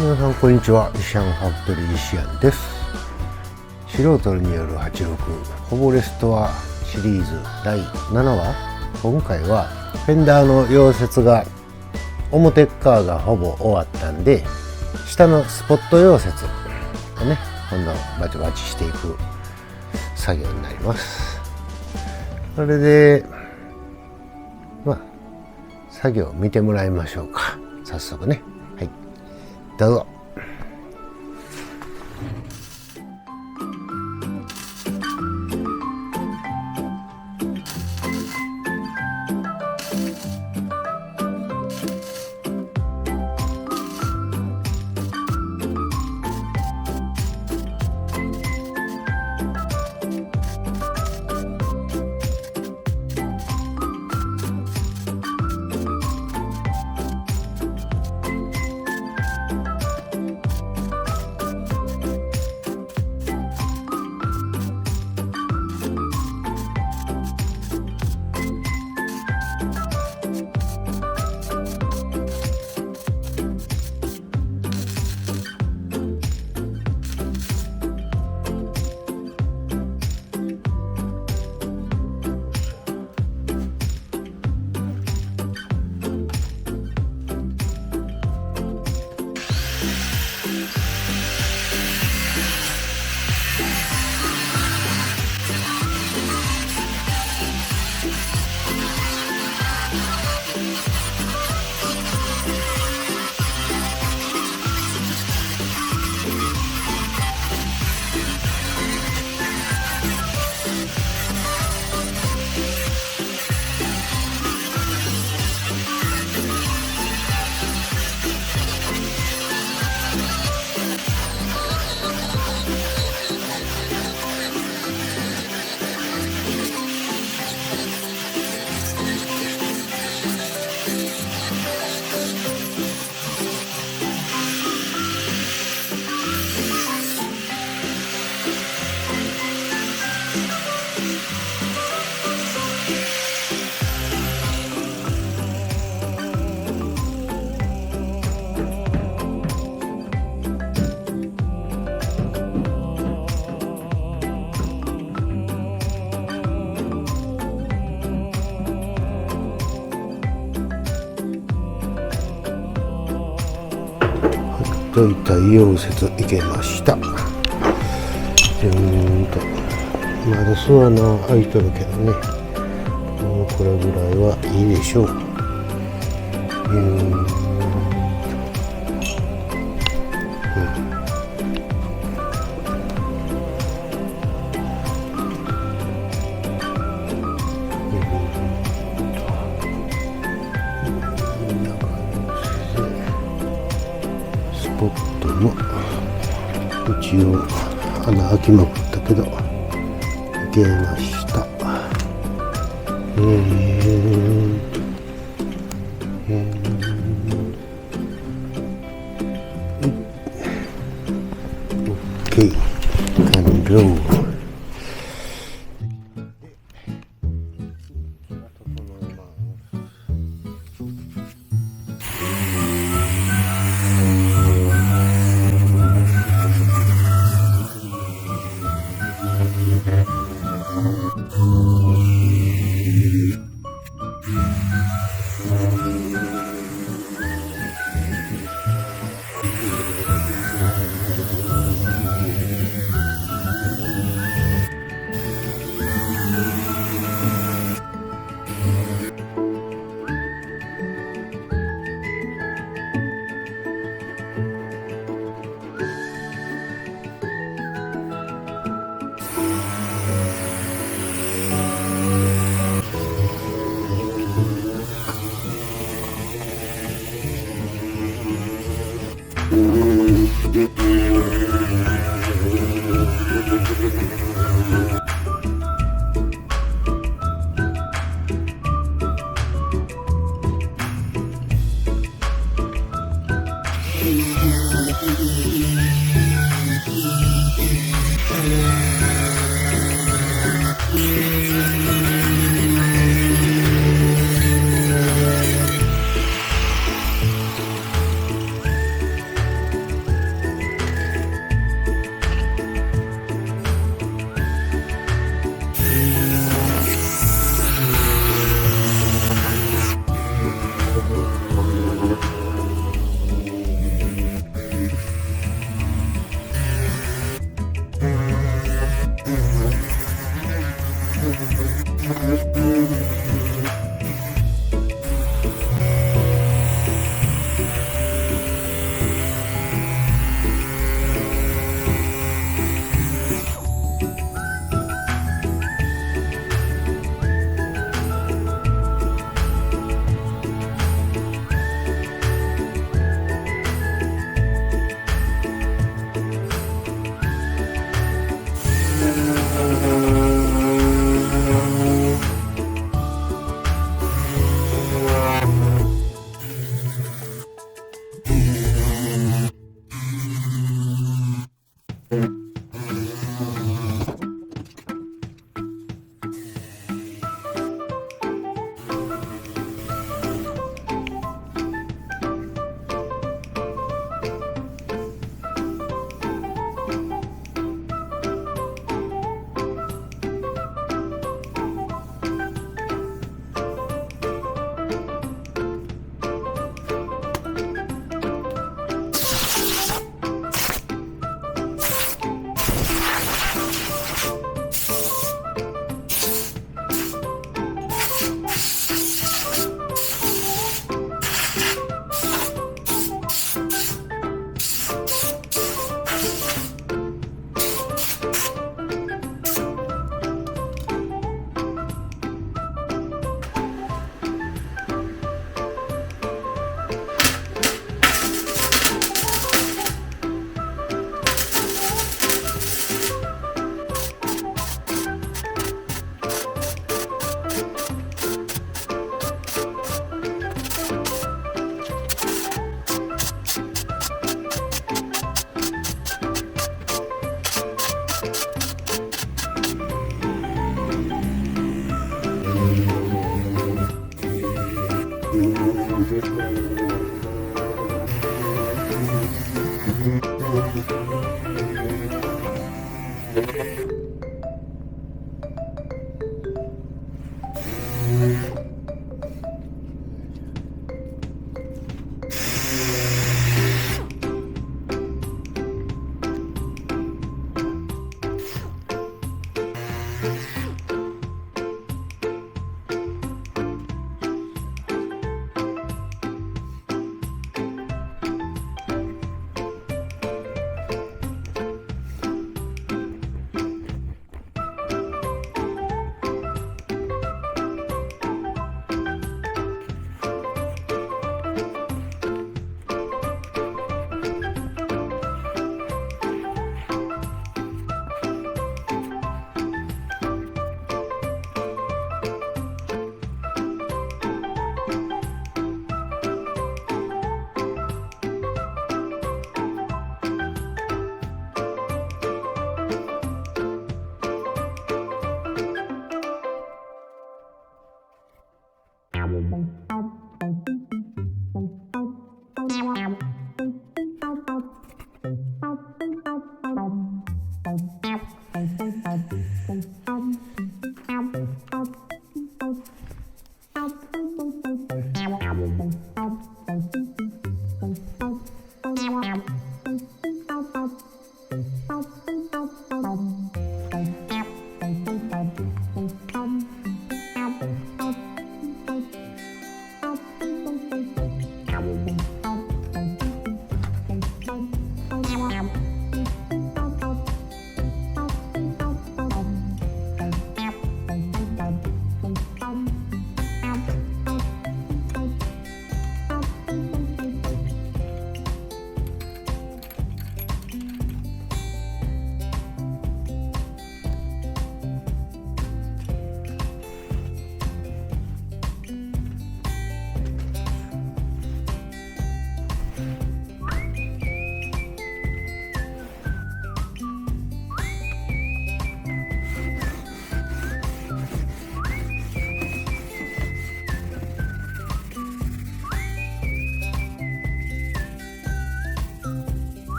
皆さんこんにちは。シャンファクトリーシアンです。素人によるハチロクほぼレストアシリーズ第7話。今回はフェンダーの溶接が表側がほぼ終わったんで、下のスポット溶接をね、今度バチバチしていく作業になります。それで作業を見てもらいましょうか。早速ね、はい、どうぞ。大体溶接いけました。まだ巣穴開いとるけどね、もうこれぐらいはいいでしょう。スポットも一応穴開きまくったけどいけました。OK、 完了。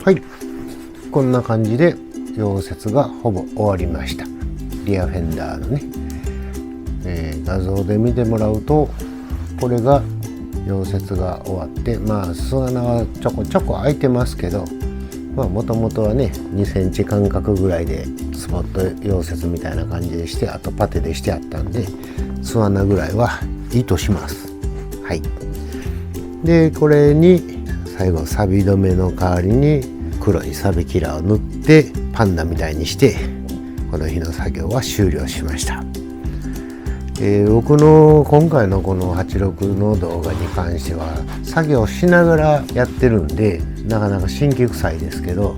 はい、こんな感じで溶接がほぼ終わりました。リアフェンダーのね、画像で見てもらうとこれが溶接が終わって、巣穴はちょこちょこ開いてますけど、もともとはね2センチ間隔ぐらいでスポット溶接みたいな感じでして、あとパテでしてあったんで巣穴ぐらいはいいとします。はい。でこれに最後サビ止めの代わりに黒いサビキラーを塗ってパンダみたいにしてこの日の作業は終了しました。僕の今回のこの86の動画に関しては作業しながらやってるんでなかなか神経臭いですけど、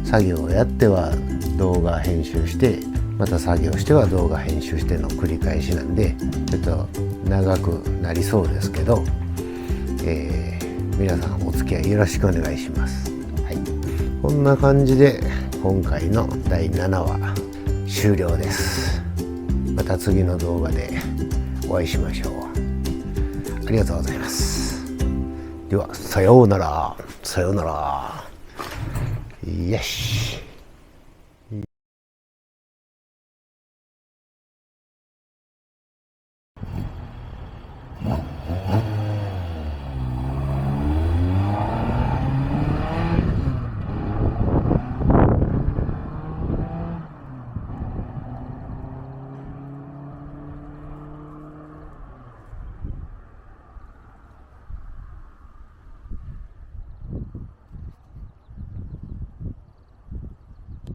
作業をやっては動画編集してまた作業しては動画編集しての繰り返しなんで、ちょっと長くなりそうですけど、皆さんお付き合いよろしくお願いします。はい、こんな感じで今回の第7話終了です。また次の動画でお会いしましょう。ありがとうございます。ではさようなら。さようなら。よし。